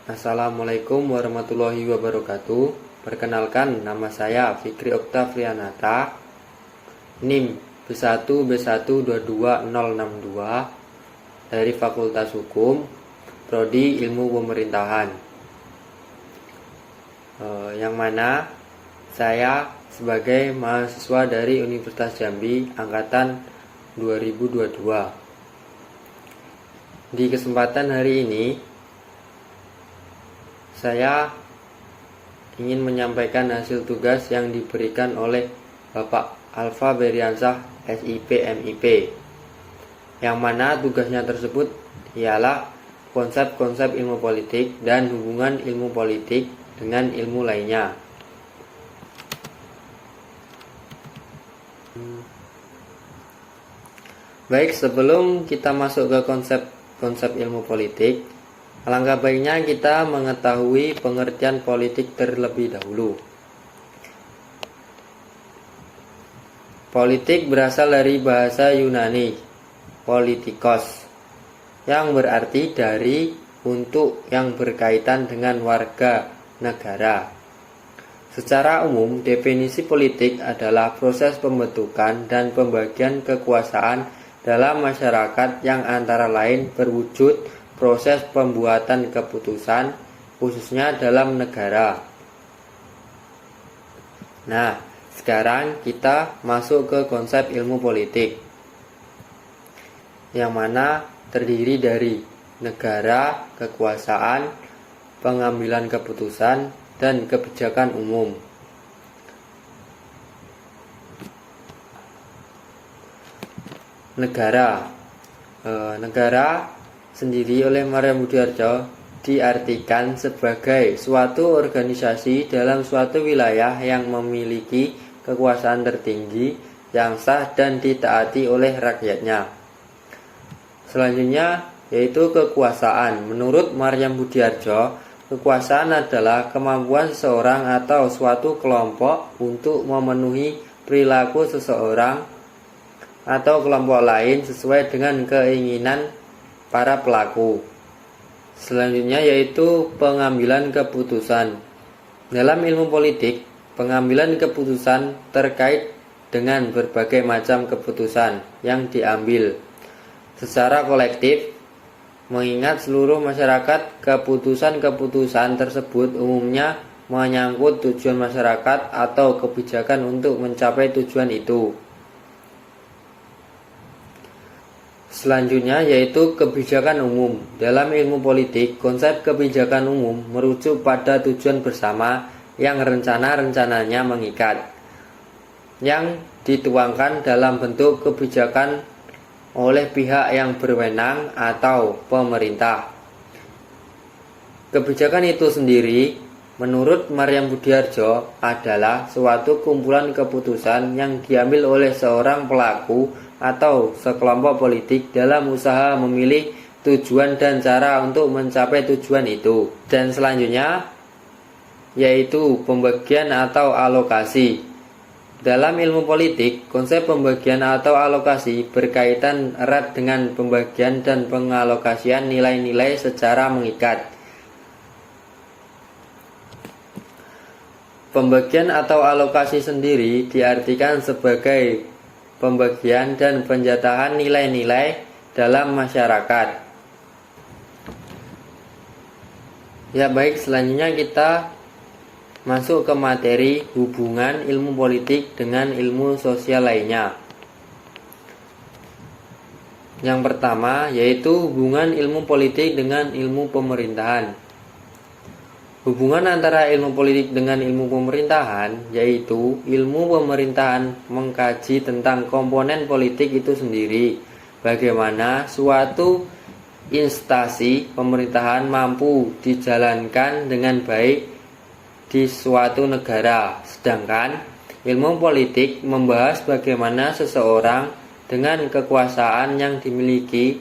Assalamualaikum warahmatullahi wabarakatuh. Perkenalkan, nama saya Fikri Oktavrianata, NIM B1B122062 dari Fakultas Hukum, Prodi Ilmu Pemerintahan. Yang mana saya sebagai mahasiswa dari Universitas Jambi angkatan 2022. Di kesempatan hari ini saya ingin menyampaikan hasil tugas yang diberikan oleh Bapak Alfa Beriansah SIP MIP, yang mana tugasnya tersebut ialah konsep-konsep ilmu politik dan hubungan ilmu politik dengan ilmu lainnya. Baik, sebelum kita masuk ke konsep ilmu politik, alangkah baiknya kita mengetahui pengertian politik terlebih dahulu. Politik berasal dari bahasa Yunani, politikos, yang berarti dari, untuk, yang berkaitan dengan warga negara. Secara umum, definisi politik adalah proses pembentukan dan pembagian kekuasaan dalam masyarakat yang antara lain berwujud proses pembuatan keputusan, khususnya dalam negara. Nah, sekarang kita masuk ke konsep ilmu politik, yang mana terdiri dari negara, kekuasaan, pengambilan keputusan, dan kebijakan umum. Negara sendiri oleh Maria Budiarjo diartikan sebagai suatu organisasi dalam suatu wilayah yang memiliki kekuasaan tertinggi yang sah dan ditaati oleh rakyatnya. Selanjutnya yaitu kekuasaan. Menurut Maria Budiarjo, kekuasaan adalah kemampuan seseorang atau suatu kelompok untuk memenuhi perilaku seseorang atau kelompok lain sesuai dengan keinginan para pelaku. Selanjutnya yaitu pengambilan keputusan. Dalam ilmu politik, pengambilan keputusan terkait dengan berbagai macam keputusan yang diambil secara kolektif, mengingat seluruh masyarakat. Keputusan-keputusan tersebut umumnya menyangkut tujuan masyarakat atau kebijakan untuk mencapai tujuan itu. Selanjutnya yaitu kebijakan umum. Dalam ilmu politik, konsep kebijakan umum merujuk pada tujuan bersama yang rencananya mengikat, yang dituangkan dalam bentuk kebijakan oleh pihak yang berwenang atau pemerintah. Kebijakan itu sendiri, menurut Maria Budiarjo, adalah suatu kumpulan keputusan yang diambil oleh seorang pelaku atau sekelompok politik dalam usaha memilih tujuan dan cara untuk mencapai tujuan itu. Dan selanjutnya yaitu pembagian atau alokasi. Dalam ilmu politik, konsep pembagian atau alokasi berkaitan erat dengan pembagian dan pengalokasian nilai-nilai secara mengikat. Pembagian atau alokasi sendiri diartikan sebagai pembagian dan penjatahan nilai-nilai dalam masyarakat. Ya baik, selanjutnya kita masuk ke materi hubungan ilmu politik dengan ilmu sosial lainnya. Yang pertama yaitu hubungan ilmu politik dengan ilmu pemerintahan. Hubungan antara ilmu politik dengan ilmu pemerintahan yaitu ilmu pemerintahan mengkaji tentang komponen politik itu sendiri, bagaimana suatu instansi pemerintahan mampu dijalankan dengan baik di suatu negara. Sedangkan ilmu politik membahas bagaimana seseorang dengan kekuasaan yang dimiliki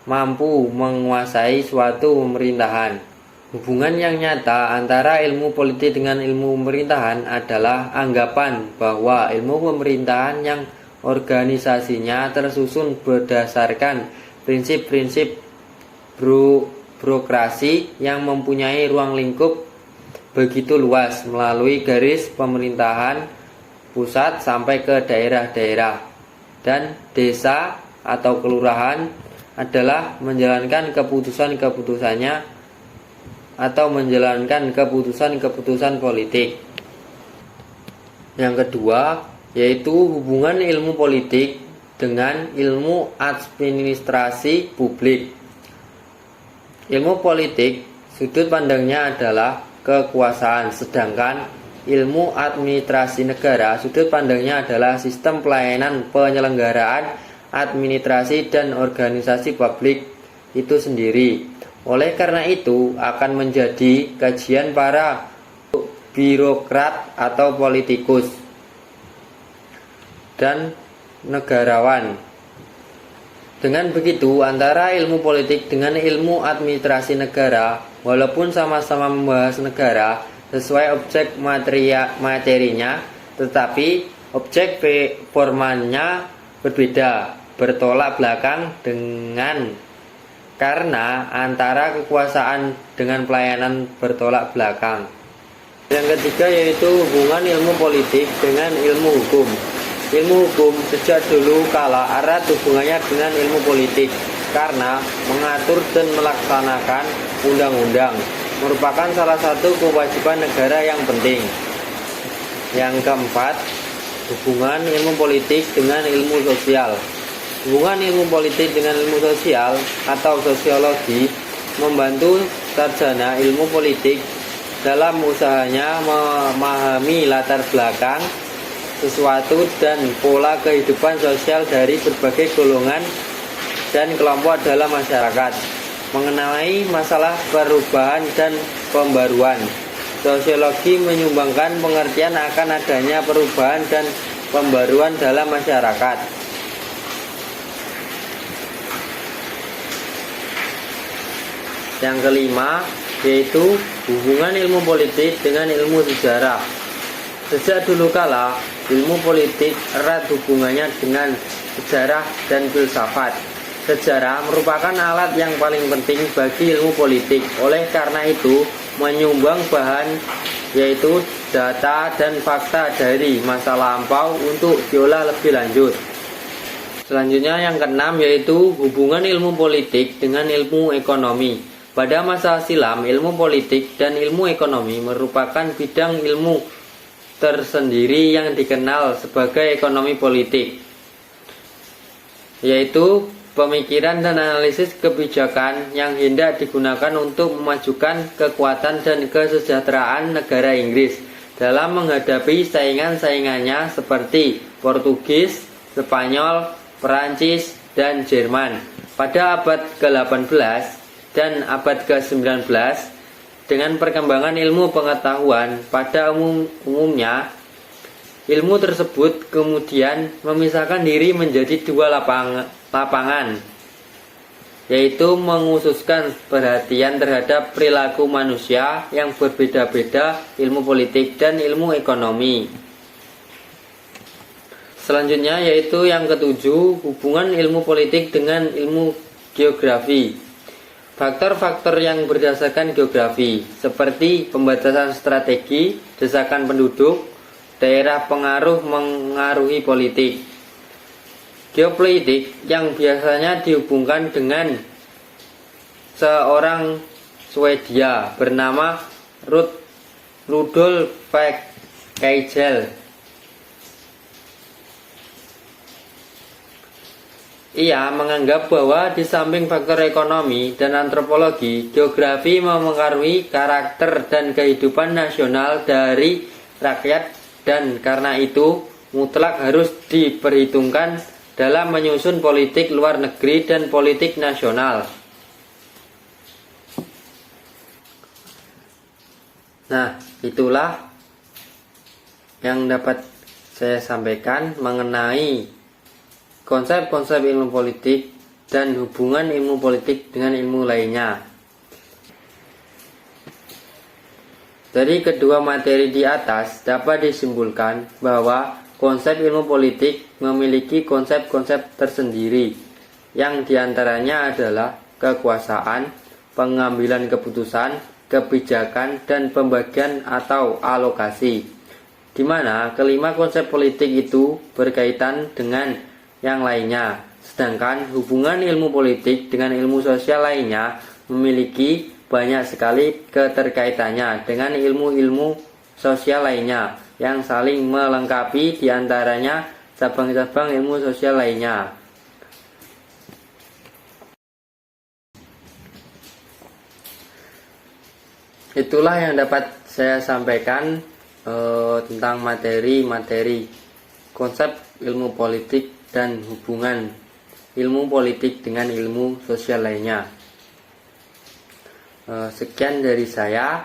mampu menguasai suatu pemerintahan. Hubungan yang nyata antara ilmu politik dengan ilmu pemerintahan adalah anggapan bahwa ilmu pemerintahan yang organisasinya tersusun berdasarkan prinsip-prinsip birokrasi yang mempunyai ruang lingkup begitu luas melalui garis pemerintahan pusat sampai ke daerah-daerah, dan desa atau kelurahan adalah menjalankan keputusan-keputusannya atau menjalankan keputusan-keputusan politik. Yang kedua, yaitu hubungan ilmu politik dengan ilmu administrasi publik. Ilmu politik sudut pandangnya adalah kekuasaan, sedangkan ilmu administrasi negara sudut pandangnya adalah sistem pelayanan penyelenggaraan administrasi dan organisasi publik itu sendiri. Oleh karena itu akan menjadi kajian para birokrat atau politikus dan negarawan. Dengan begitu, antara ilmu politik dengan ilmu administrasi negara, walaupun sama-sama membahas negara sesuai objek materinya, tetapi objek formalnya berbeda, bertolak belakang dengan karena antara kekuasaan dengan pelayanan bertolak belakang. Yang ketiga yaitu hubungan ilmu politik dengan ilmu hukum. Ilmu hukum sejak dulu kala erat hubungannya dengan ilmu politik karena mengatur dan melaksanakan undang-undang merupakan salah satu kewajiban negara yang penting. Yang keempat, hubungan ilmu politik dengan ilmu sosial. Hubungan ilmu politik dengan ilmu sosial atau sosiologi membantu sarjana ilmu politik dalam usahanya memahami latar belakang sesuatu dan pola kehidupan sosial dari berbagai golongan dan kelompok dalam masyarakat, mengenai masalah perubahan dan pembaruan. Sosiologi menyumbangkan pengertian akan adanya perubahan dan pembaruan dalam masyarakat. Yang kelima yaitu hubungan ilmu politik dengan ilmu sejarah. Sejak dulu kala, ilmu politik erat hubungannya dengan sejarah dan filsafat. Sejarah merupakan alat yang paling penting bagi ilmu politik. Oleh karena itu, menyumbang bahan yaitu data dan fakta dari masa lampau untuk diolah lebih lanjut. Selanjutnya yang keenam yaitu hubungan ilmu politik dengan ilmu ekonomi. Pada masa silam, ilmu politik dan ilmu ekonomi merupakan bidang ilmu tersendiri yang dikenal sebagai ekonomi politik, yaitu pemikiran dan analisis kebijakan yang hendak digunakan untuk memajukan kekuatan dan kesejahteraan negara Inggris dalam menghadapi saingan-saingannya seperti Portugis, Spanyol, Perancis, dan Jerman. Pada abad ke-18 dan abad ke-19, dengan perkembangan ilmu pengetahuan pada umumnya, ilmu tersebut kemudian memisahkan diri menjadi dua lapangan, yaitu menghususkan perhatian terhadap perilaku manusia yang berbeda-beda, ilmu politik dan ilmu ekonomi. Selanjutnya yaitu yang ketujuh, hubungan ilmu politik dengan ilmu geografi. Faktor-faktor yang berdasarkan geografi seperti pembatasan strategi, desakan penduduk, daerah pengaruh mengaruhi politik. Geopolitik yang biasanya dihubungkan dengan seorang Swedia bernama Rudolf Kejel. Ia menganggap bahwa di samping faktor ekonomi dan antropologi, geografi memengaruhi karakter dan kehidupan nasional dari rakyat, dan karena itu mutlak harus diperhitungkan dalam menyusun politik luar negeri dan politik nasional. Nah, itulah yang dapat saya sampaikan mengenai konsep-konsep ilmu politik dan hubungan ilmu politik dengan ilmu lainnya. Dari kedua materi di atas dapat disimpulkan bahwa konsep ilmu politik memiliki konsep-konsep tersendiri, yang diantaranya adalah kekuasaan, pengambilan keputusan, kebijakan, dan pembagian atau alokasi. Di mana kelima konsep politik itu berkaitan dengan yang lainnya. Sedangkan hubungan ilmu politik dengan ilmu sosial lainnya memiliki banyak sekali keterkaitannya dengan ilmu-ilmu sosial lainnya yang saling melengkapi, diantaranya cabang-cabang ilmu sosial lainnya. Itulah yang dapat saya sampaikan tentang materi-materi konsep ilmu politik dan hubungan ilmu politik dengan ilmu sosial lainnya. Sekian dari saya,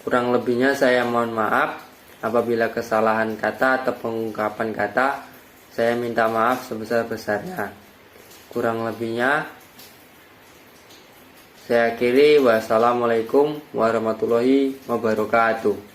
kurang lebihnya saya mohon maaf apabila kesalahan kata atau pengungkapan kata, saya minta maaf sebesar-besarnya. Kurang lebihnya saya akhiri. Wassalamualaikum warahmatullahi wabarakatuh.